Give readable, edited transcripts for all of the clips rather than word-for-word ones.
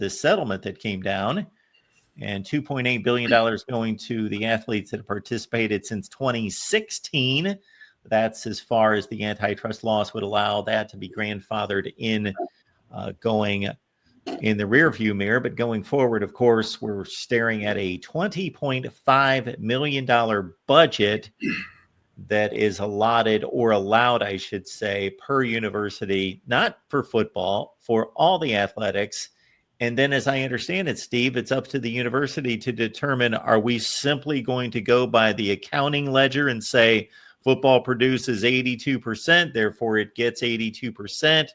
this settlement that came down, and $2.8 billion going to the athletes that have participated since 2016. That's as far as the antitrust laws would allow that to be grandfathered in, going in the rearview mirror. But going forward, of course, we're staring at a $20.5 million budget that is allotted, or allowed, I should say, per university, not for football, for all the athletics. And then, as I understand it, Steve, it's up to the university to determine, are we simply going to go by the accounting ledger and say football produces 82%, therefore it gets 82%,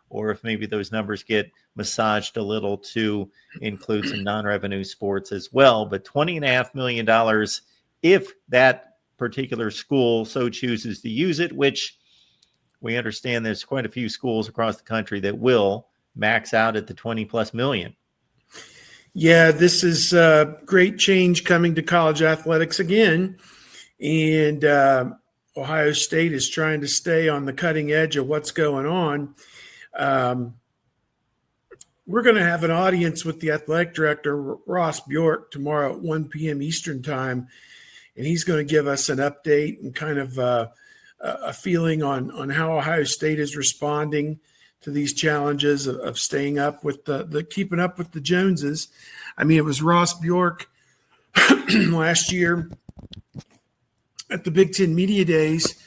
or if maybe those numbers get massaged a little to include some non-revenue sports as well. But $20.5 million, if that particular school so chooses to use it, which we understand there's quite a few schools across the country that will max out at the 20 plus million. Yeah, this is a great change coming to college athletics again. And Ohio State is trying to stay on the cutting edge of what's going on. We're going to have an audience with the athletic director, Ross Bjork, tomorrow at 1 p.m. Eastern time. And he's going to give us an update and kind of a feeling on how Ohio State is responding to these challenges of staying up with the keeping up with the Joneses. I mean, it was Ross Bjork last year at the Big Ten Media Days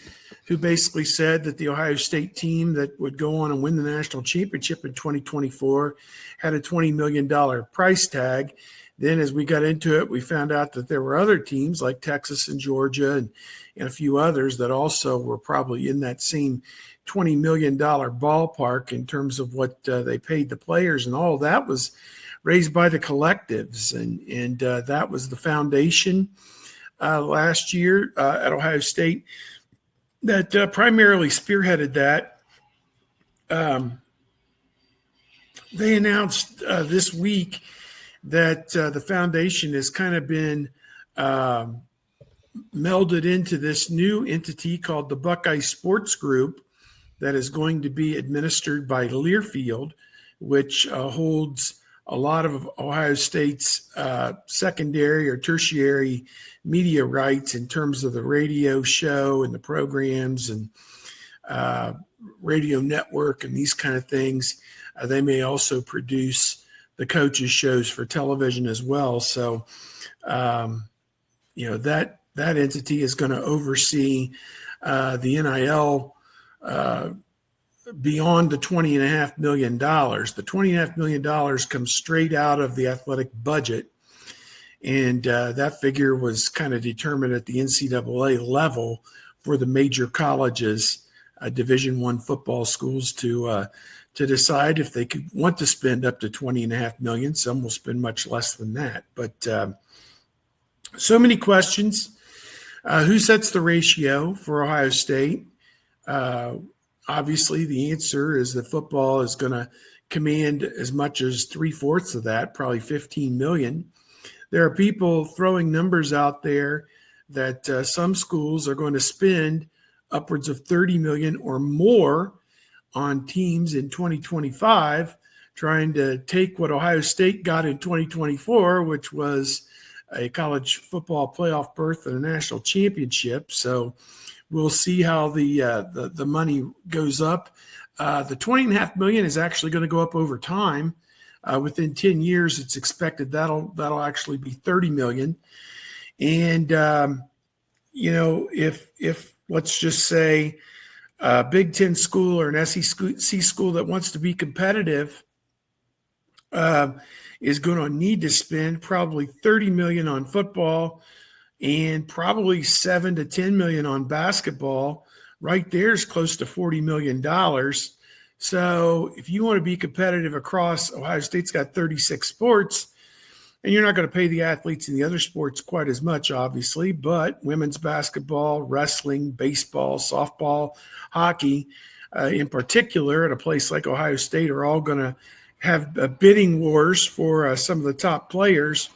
who basically said that the Ohio State team that would go on and win the national championship in 2024 had a $20 million price tag. Then as we got into it, we found out that there were other teams like Texas and Georgia and a few others that also were probably in that same $20 million ballpark in terms of what they paid the players. And all of that was raised by the collectives. And that was the foundation last year at Ohio State that primarily spearheaded that. They announced this week that the foundation has kind of been melded into this new entity called the Buckeye Sports Group that is going to be administered by Learfield, which holds a lot of Ohio State's secondary or tertiary media rights in terms of the radio show and the programs and radio network and these kind of things. They may also produce the coaches' shows for television as well. So, that entity is going to oversee the NIL beyond the $20.5 million. The $20.5 million comes straight out of the athletic budget. And that figure was kind of determined at the NCAA level for the major colleges, Division I football schools to decide if they could want to spend up to $20.5 million. Some will spend much less than that. But so many questions. Who sets the ratio for Ohio State? Obviously, the answer is that football is going to command as much as 3/4 of that, probably $15 million. There are people throwing numbers out there that some schools are going to spend upwards of $30 million or more on teams in 2025, trying to take what Ohio State got in 2024, which was a college football playoff berth and a national championship. So we'll see how the money goes up. The $20.5 million is actually going to go up over time. Within 10 years, it's expected that'll actually be $30 million. And if let's just say a Big Ten school or an SEC school that wants to be competitive is going to need to spend probably $30 million on football and probably $7 to $10 million on basketball. Right there is close to $40 million. So if you want to be competitive across, Ohio State's got 36 sports, and you're not going to pay the athletes in the other sports quite as much, obviously, but women's basketball, wrestling, baseball, softball, hockey, in particular, at a place like Ohio State, are all going to have bidding wars for some of the top players.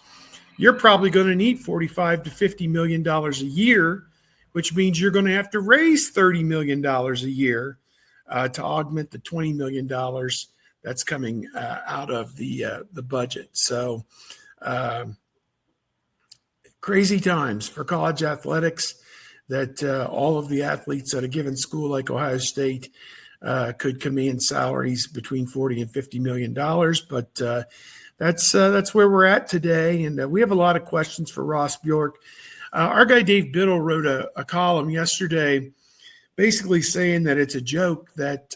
You're probably going to need $45 to $50 million a year, which means you're going to have to raise $30 million a year to augment the $20 million that's coming out of the budget. So crazy times for college athletics, that all of the athletes at a given school like Ohio State could command salaries between $40 and $50 million. But that's where we're at today. And we have a lot of questions for Ross Bjork. Our guy Dave Biddle wrote a column yesterday basically saying that it's a joke that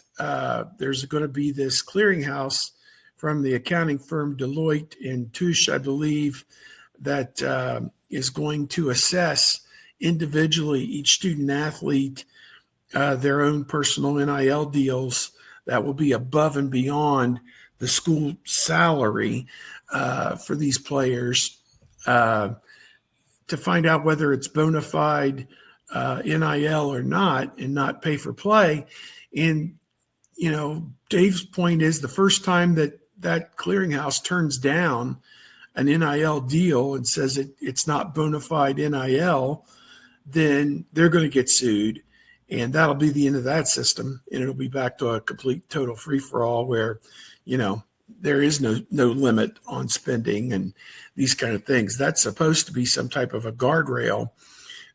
there's going to be this clearinghouse from the accounting firm Deloitte and Touche, I believe, that is going to assess individually each student athlete their own personal NIL deals that will be above and beyond the school salary for these players to find out whether it's bona fide NIL or not, and not pay for play. And, Dave's point is the first time that clearinghouse turns down an NIL deal and says it's not bona fide NIL, then they're going to get sued. And that'll be the end of that system. And it'll be back to a complete total free-for-all where, there is no limit on spending and these kind of things. That's supposed to be some type of a guardrail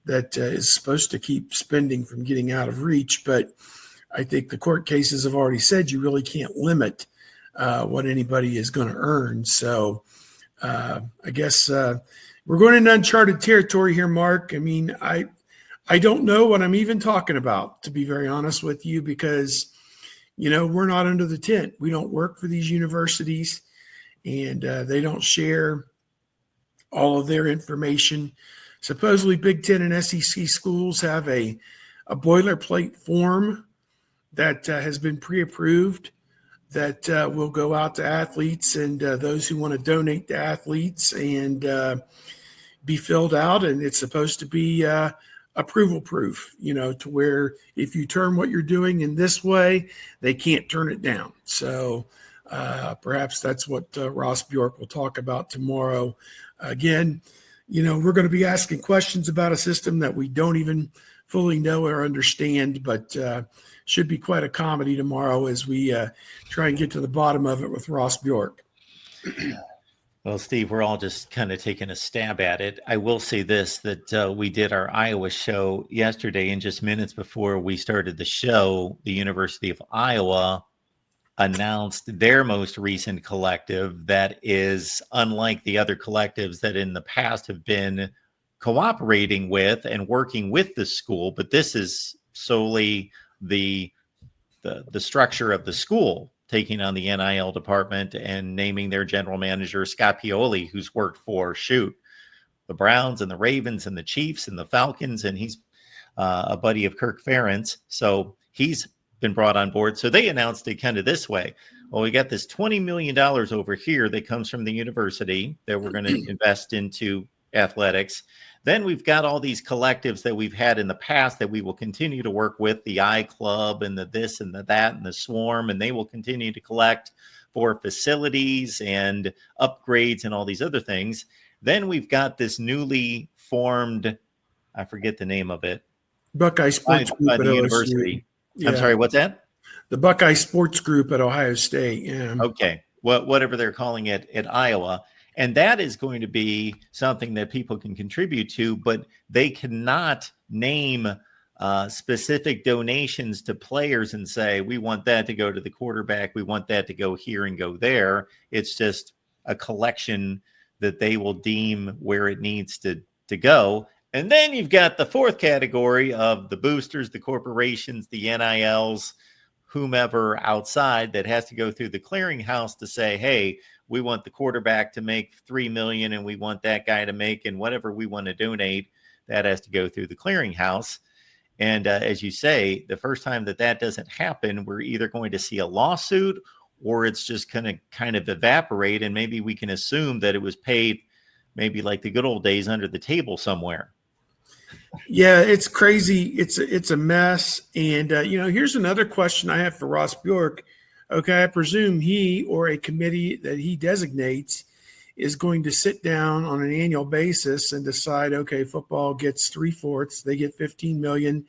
that is supposed to keep spending from getting out of reach. But I think the court cases have already said you really can't limit what anybody is going to earn. So I guess we're going into uncharted territory here, Mark. I mean, I don't know what I'm even talking about, to be very honest with you, because, we're not under the tent. We don't work for these universities, and they don't share all of their information. Supposedly Big Ten and SEC schools have a boilerplate form that has been pre-approved that will go out to athletes and those who want to donate to athletes and be filled out. And it's supposed to be approval proof, to where if you turn what you're doing in this way, they can't turn it down. So perhaps that's what Ross Bjork will talk about tomorrow. Again, we're going to be asking questions about a system that we don't even fully know or understand, but should be quite a comedy tomorrow as we try and get to the bottom of it with Ross Bjork. Well, Steve, we're all just kind of taking a stab at it. I will say this, that we did our Iowa show yesterday, and just minutes before we started the show, the University of Iowa announced their most recent collective that is unlike the other collectives that in the past have been cooperating with and working with the school, but this is solely the structure of the school taking on the NIL department and naming their general manager, Scott Pioli, who's worked for the Browns and the Ravens and the Chiefs and the Falcons, and he's a buddy of Kirk Ferentz, so he's been brought on board. So they announced it kind of this way: well, we got this $20 million over here that comes from the university that we're going to invest into athletics. Then we've got all these collectives that we've had in the past that we will continue to work with, the I Club and the this and the that and the Swarm, and they will continue to collect for facilities and upgrades and all these other things. Then we've got this newly formed, I forget the name of it, Buckeye Sports Group by at the OSU. university. Yeah. I'm sorry, what's that? The Buckeye Sports Group at Ohio State. Yeah. Okay. Whatever they're calling it at Iowa. And that is going to be something that people can contribute to, but they cannot name specific donations to players and say, we want that to go to the quarterback, we want that to go here and go there. It's just a collection that they will deem where it needs to go. And then you've got the fourth category of the boosters, the corporations, the NILs, whomever outside that has to go through the clearinghouse to say, hey, we want the quarterback to make $3 million and we want that guy to make, and whatever we want to donate, that has to go through the clearinghouse. And as you say, the first time that doesn't happen, we're either going to see a lawsuit or it's just going to kind of evaporate. And maybe we can assume that it was paid maybe like the good old days under the table somewhere. Yeah, it's crazy. It's a mess. And, here's another question I have for Ross Bjork. Okay, I presume he or a committee that he designates is going to sit down on an annual basis and decide, okay, football gets 3/4, they get $15 million.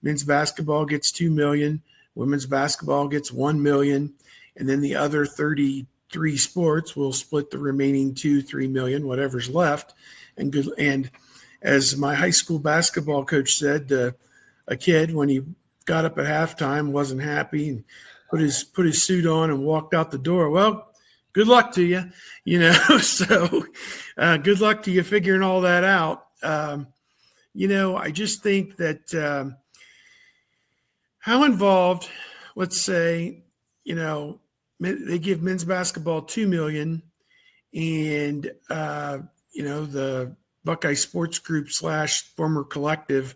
Men's basketball gets $2 million. Women's basketball gets $1 million. and then the other 33 sports will split the remaining 2-3 million, whatever's left. And as my high school basketball coach said, a kid when he got up at halftime wasn't happy and put his suit on and walked out the door. Well, good luck to you, So good luck to you figuring all that out. I just think that how involved, let's say, they give men's basketball $2 million, and the Buckeye Sports Group / former collective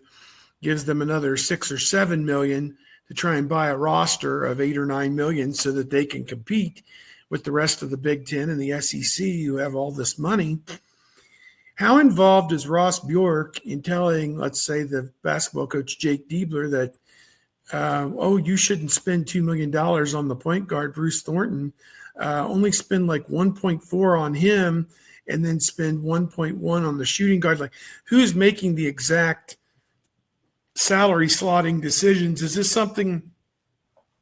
gives them another $6 or $7 million to try and buy a roster of 8 or 9 million so that they can compete with the rest of the Big Ten and the SEC who have all this money. How involved is Ross Bjork in telling, let's say, the basketball coach Jake Diebler that, you shouldn't spend $2 million on the point guard, Bruce Thornton, only spend like 1.4 on him and then spend 1.1 on the shooting guard? Like, who's making the exact salary slotting decisions? Is this something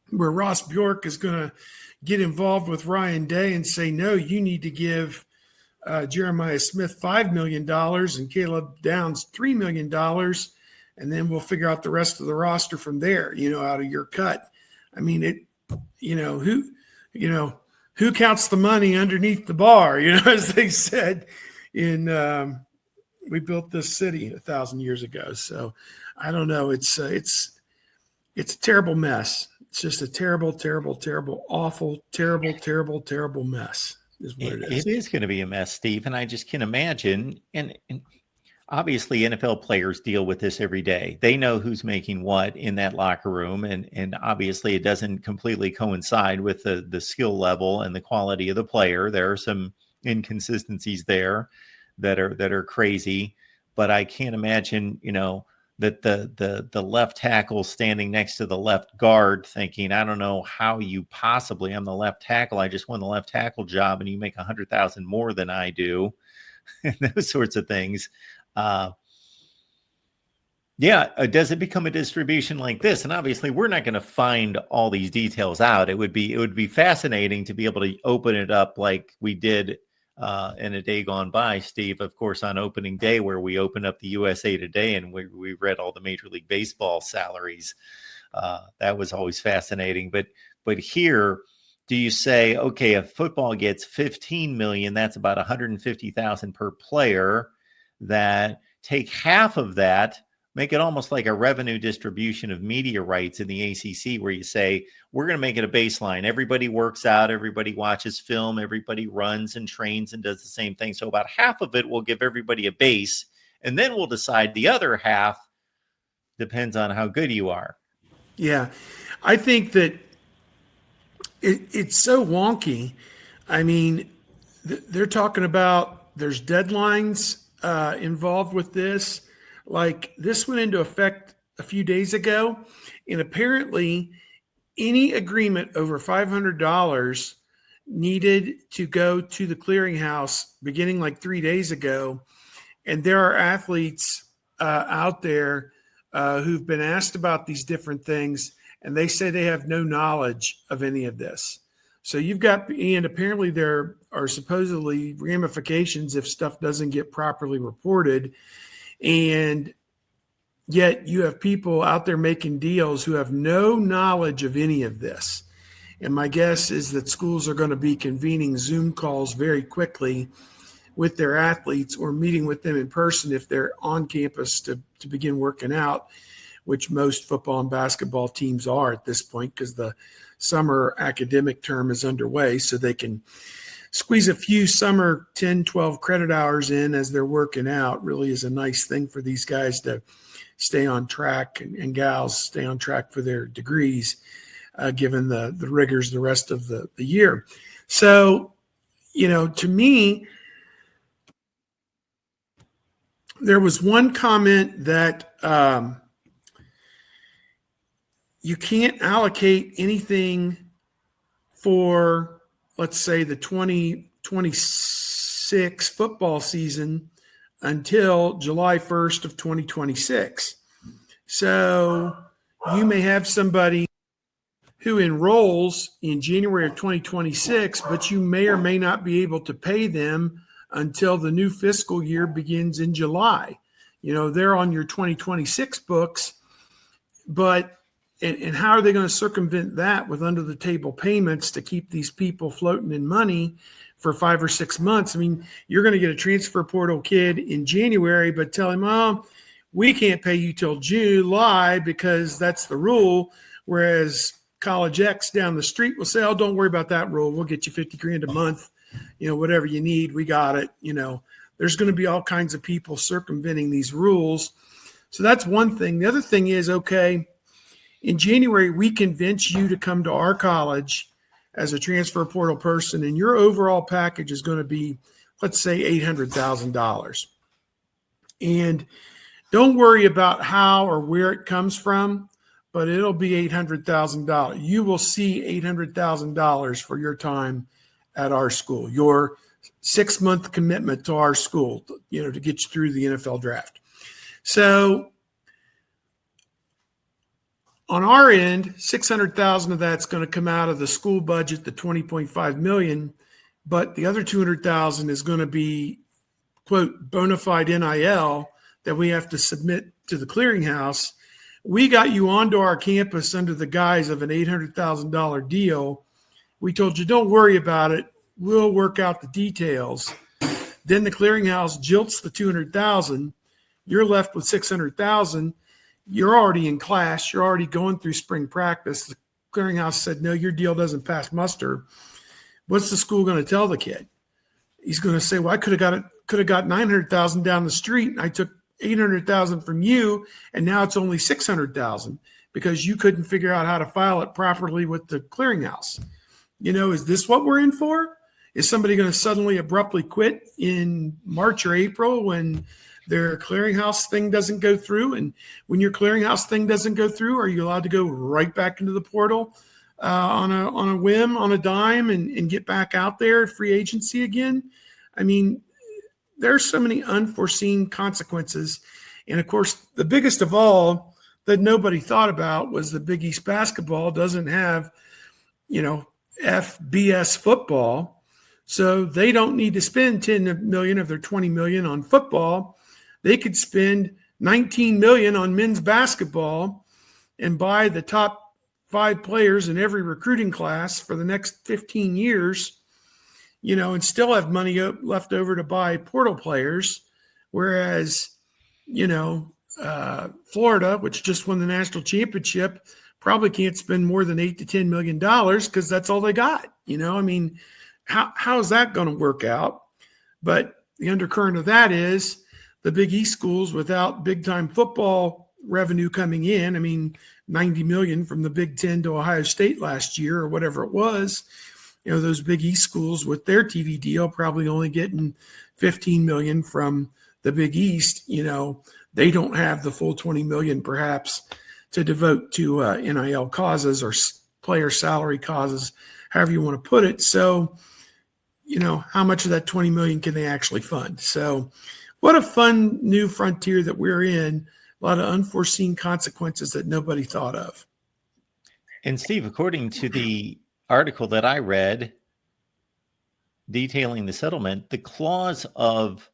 where Ross Bjork is going to get involved with Ryan Day and say, no, you need to give Jeremiah Smith $5 million and Caleb Downs $3 million, and then we'll figure out the rest of the roster from there, out of your cut? I mean, who counts the money underneath the bar, as they said in We Built This City 1,000 years ago. So I don't know. It's a terrible mess. It's just a terrible, terrible, terrible, awful, terrible, terrible, terrible mess is what it is. It is going to be a mess, Steve. And I just can imagine. And obviously, NFL players deal with this every day. They know who's making what in that locker room. And obviously, it doesn't completely coincide with the skill level and the quality of the player. There are some inconsistencies there that are crazy. But I can't imagine, that the left tackle standing next to the left guard thinking, I don't know how you possibly, I'm the left tackle, I just won the left tackle job and you make 100,000 more than I do. And those sorts of things. Does it become a distribution like this? And obviously we're not going to find all these details out. It would be fascinating to be able to open it up like we did in a day gone by, Steve, of course, on opening day, where we opened up the USA Today and we read all the Major League Baseball salaries. That was always fascinating. But here, do you say, okay, if football gets 15 million, that's about 150,000 per player, that take half of that, make it almost like a revenue distribution of media rights in the ACC, where you say, we're going to make it a baseline. Everybody works out, everybody watches film, everybody runs and trains and does the same thing. So about half of it will give everybody a base, and then we'll decide the other half depends on how good you are. Yeah, I think that it's so wonky. I mean, they're talking about there's deadlines involved with this. Like, this went into effect a few days ago, and apparently any agreement over $500 needed to go to the clearinghouse beginning like 3 days ago. And there are athletes out there who've been asked about these different things, and they say they have no knowledge of any of this. So and apparently there are supposedly ramifications if stuff doesn't get properly reported. And yet you have people out there making deals who have no knowledge of any of this. And my guess is that schools are going to be convening Zoom calls very quickly with their athletes, or meeting with them in person if they're on campus to begin working out, which most football and basketball teams are at this point, because the summer academic term is underway, so they can squeeze a few summer 10, 12 credit hours in as they're working out. Really is a nice thing for these guys to stay on track, and gals stay on track for their degrees, given the rigors the rest of the year. So, to me, there was one comment that you can't allocate anything for, let's say, the 2026 football season until July 1st of 2026. So you may have somebody who enrolls in January of 2026, but you may or may not be able to pay them until the new fiscal year begins in July. They're on your 2026 books, but and how are they going to circumvent that with under the table payments to keep these people floating in money for 5 or 6 months? I mean, you're going to get a transfer portal kid in January, but tell him, oh, we can't pay you till July because that's the rule. Whereas College X down the street will say, oh, don't worry about that rule. We'll get you $50,000 a month, whatever you need, we got it. There's going to be all kinds of people circumventing these rules. So that's one thing. The other thing is, okay, in January, we convince you to come to our college as a transfer portal person, and your overall package is going to be, let's say, $800,000. And don't worry about how or where it comes from, but it'll be $800,000. You will see $800,000 for your time at our school, your 6-month commitment to our school, to get you through the NFL draft. So on our end, $600,000 of that's going to come out of the school budget, the $20.5 million, but the other $200,000 is going to be, quote, bona fide NIL that we have to submit to the clearinghouse. We got you onto our campus under the guise of an $800,000 deal. We told you, don't worry about it. We'll work out the details. Then the clearinghouse jilts the $200,000. You're left with $600,000. You're already in class. You're already going through spring practice. The clearinghouse said, no, your deal doesn't pass muster. What's the school going to tell the kid? He's going to say, well, I could have got $900,000 down the street, and I took $800,000 from you, and now it's only $600,000 because you couldn't figure out how to file it properly with the clearinghouse. Is this what we're in for? Is somebody going to suddenly abruptly quit in March or April when their clearinghouse thing doesn't go through? And when your clearinghouse thing doesn't go through, are you allowed to go right back into the portal on a whim, on a dime, and get back out there at free agency again? I mean, there's so many unforeseen consequences. And of course, the biggest of all that nobody thought about was the Big East basketball doesn't have, FBS football. So they don't need to spend $10 million of their $20 million on football. They could spend $19 million on men's basketball and buy the top 5 players in every recruiting class for the next 15 years, and still have money left over to buy portal players. Whereas, Florida, which just won the national championship, probably can't spend more than $8 to $10 million because that's all they got. How is that going to work out? But the undercurrent of that is the Big East schools without big-time football revenue coming in. I mean, $90 million from the Big Ten to Ohio State last year or whatever it was. Those Big East schools with their TV deal probably only getting $15 million from the Big East. They don't have the full $20 million perhaps to devote to NIL causes or player salary causes, however you want to put it. So, how much of that $20 million can they actually fund? So what a fun new frontier that we're in. A lot of unforeseen consequences that nobody thought of. And Steve, according to the article that I read detailing the settlement, the clause of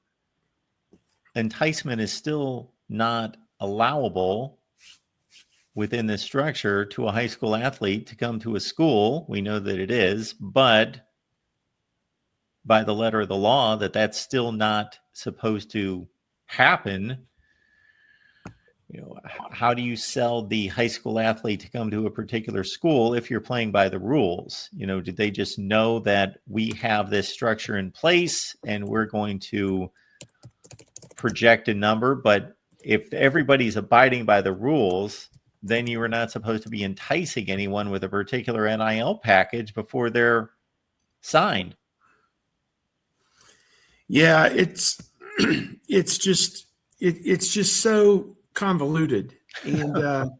enticement is still not allowable within this structure to a high school athlete to come to a school. We know that it is, but by the letter of the law, that's still not supposed to happen. How do you sell the high school athlete to come to a particular school if you're playing by the rules? Did they just know that we have this structure in place and we're going to project a number? But if everybody's abiding by the rules, then you are not supposed to be enticing anyone with a particular NIL package before they're signed. Yeah, it's just so convoluted. And,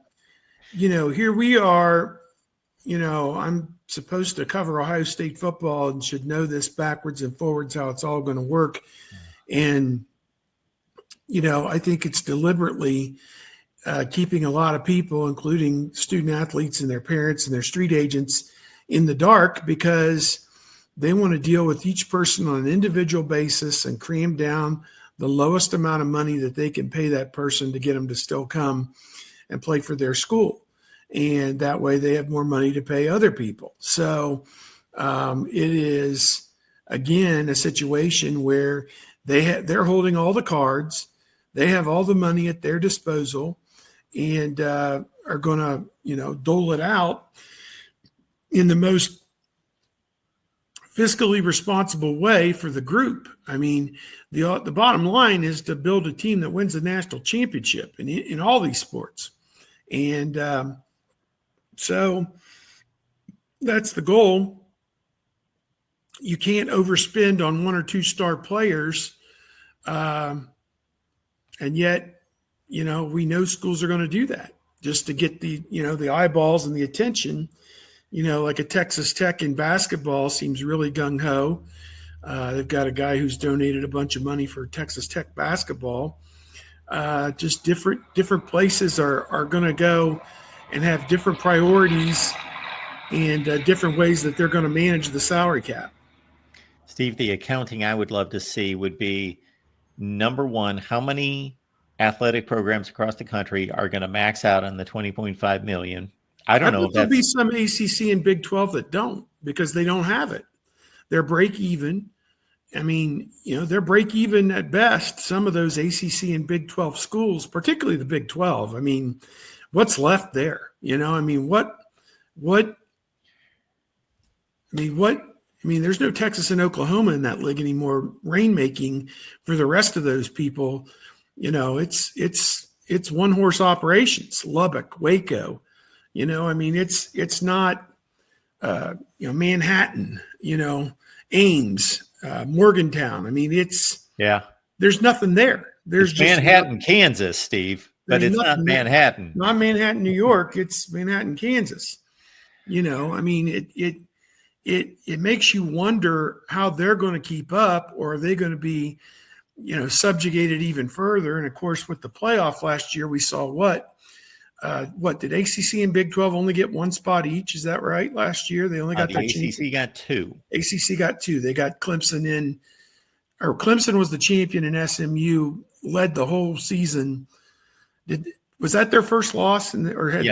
here we are, I'm supposed to cover Ohio State football and should know this backwards and forwards, how it's all going to work. And, I think it's deliberately keeping a lot of people, including student athletes and their parents and their street agents, in the dark because they want to deal with each person on an individual basis and cram down the lowest amount of money that they can pay that person to get them to still come and play for their school. And that way they have more money to pay other people. So it is, again, a situation where they're holding all the cards. They have all the money at their disposal and are going to, dole it out in the most fiscally responsible way for the group. I mean, the bottom line is to build a team that wins the national championship in all these sports. And so that's the goal. You can't overspend on 1 or 2 star players. And yet, we know schools are going to do that just to get the eyeballs and the attention. Like a Texas Tech in basketball seems really gung-ho. They've got a guy who's donated a bunch of money for Texas Tech basketball. Just different places are going to go and have different priorities and different ways that they're going to manage the salary cap. Steve, the accounting I would love to see would be, number one, how many athletic programs across the country are going to max out on the $20.5 million? I don't know if there'll be some ACC and Big 12 that don't because they don't have it. They're break even. I mean, they're break even at best. Some of those ACC and Big 12 schools, particularly the Big 12. I mean, what's left there? There's no Texas and Oklahoma in that league anymore. Rainmaking for the rest of those people, it's one horse operations. Lubbock, Waco. It's not, Manhattan, Ames, Morgantown. I mean, there's nothing there. There's just Manhattan, Kansas, Steve, but it's not Manhattan. Not Manhattan, New York. It's Manhattan, Kansas. It makes you wonder how they're going to keep up, or are they going to be, subjugated even further? And of course, with the playoff last year, we saw what did ACC and Big 12 only get 1 spot each? Is that right? Last year, they only got the ACC got 2. ACC got 2. They got Clemson in, or Clemson was the champion, and SMU led the whole season. Was that their first loss? They had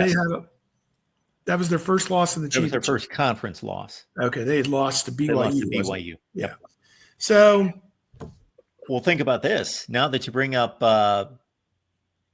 that was their first loss in the championship? That was their first conference loss. Okay, they had lost to BYU. They lost to BYU. Yeah. So, well, think about this. Now that you bring up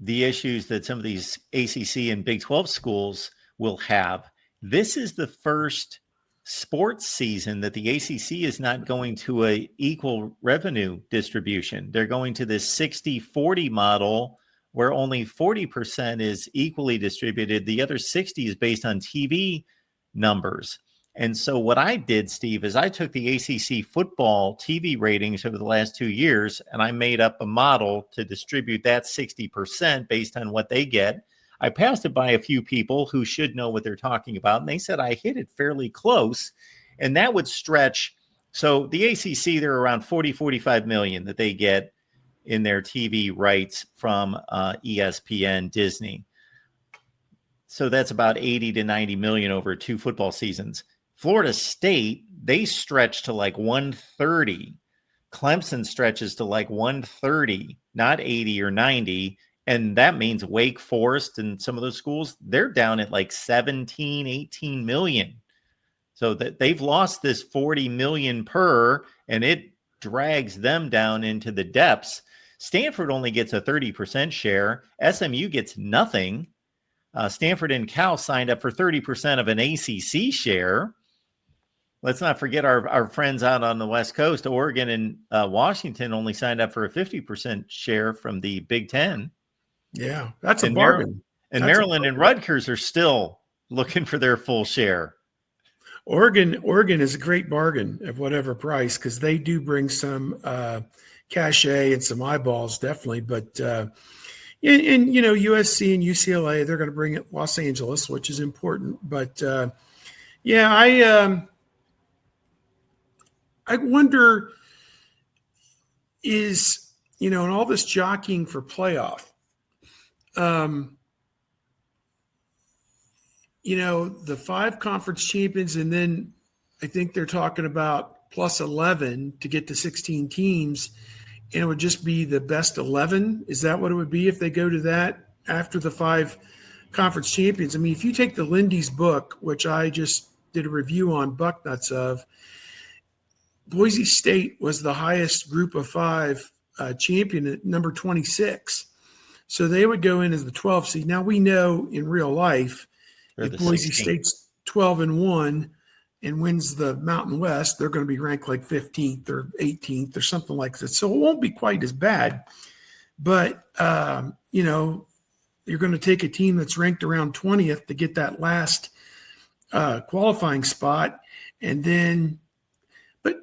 the issues that some of these ACC and Big 12 schools will have, this is the first sports season that the ACC is not going to a equal revenue distribution. They're going to this 60-40 model where only 40% is equally distributed. The other 60 is based on TV numbers. And so what I did, Steve, is I took the ACC football TV ratings over the last 2 years, and I made up a model to distribute that 60% based on what they get. I passed it by a few people who should know what they're talking about, and they said I hit it fairly close, and that would stretch. So the ACC, they're around 40-45 million that they get in their TV rights from ESPN, Disney. So that's about 80 to 90 million over 2 football seasons. Florida State, they stretch to like 130. Clemson stretches to like 130, not 80 or 90. And that means Wake Forest and some of those schools, they're down at like 17, 18 million. So that they've lost this 40 million per, and it drags them down into the depths. Stanford only gets a 30% share. SMU gets nothing. Stanford and Cal signed up for 30% of an ACC share. Let's not forget our friends out on the West Coast. Oregon and Washington only signed up for a 50% share from the Big Ten. Yeah, that's a bargain. Maryland and Rutgers are still looking for their full share. Oregon is a great bargain at whatever price because they do bring some cachet and some eyeballs, definitely. But USC and UCLA, they're going to bring it Los Angeles, which is important. But I wonder in all this jockeying for playoff, the 5 conference champions, and then I think they're talking about plus 11 to get to 16 teams, and it would just be the best 11. Is that what it would be if they go to that after the 5 conference champions? I mean, if you take the Lindy's book, which I just did a review on Bucknuts of, Boise State was the highest group of 5 champion at number 26. So they would go in as the 12 seed. Now we know in real life, if Boise 16th. State's 12-1 and wins the Mountain West, they're going to be ranked like 15th or 18th or something like that. So it won't be quite as bad. But, you're going to take a team that's ranked around 20th to get that last qualifying spot. And then, but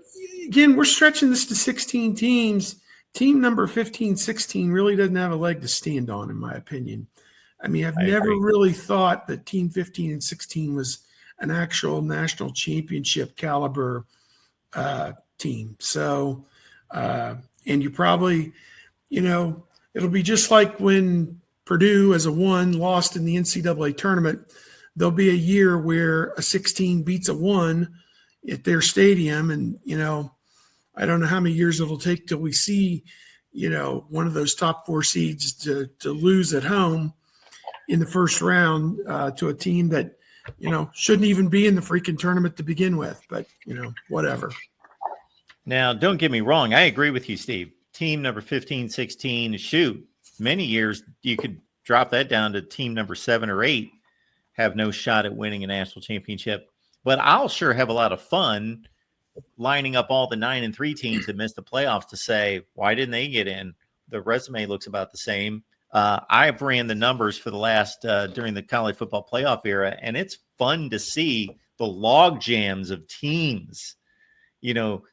again, we're stretching this to 16 teams. Team number 15, 16 really doesn't have a leg to stand on, in my opinion. I mean, I've never really thought that Team 15 and 16 was an actual national championship caliber team. So, and you probably, it'll be just like when Purdue as a 1 lost in the NCAA tournament. There'll be a year where a 16 beats a 1 at their stadium. And, I don't know how many years it'll take till we see, one of those top 4 seeds to lose at home in the first round to a team that, shouldn't even be in the freaking tournament to begin with. But, whatever. Now, don't get me wrong. I agree with you, Steve. Team number 15, 16, shoot, many years you could drop that down to team number 7 or 8, have no shot at winning a national championship. But I'll sure have a lot of fun lining up all the 9 and 3 teams that missed the playoffs to say, why didn't they get in? The resume looks about the same. I've ran the numbers for the last during the college football playoff era, and it's fun to see the log jams of teams.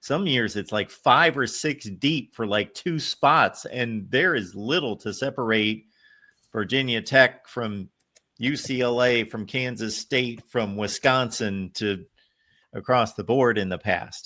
Some years it's like 5 or 6 deep for like 2 spots, and there is little to separate Virginia Tech from UCLA, from Kansas State, from Wisconsin to across the board in the past.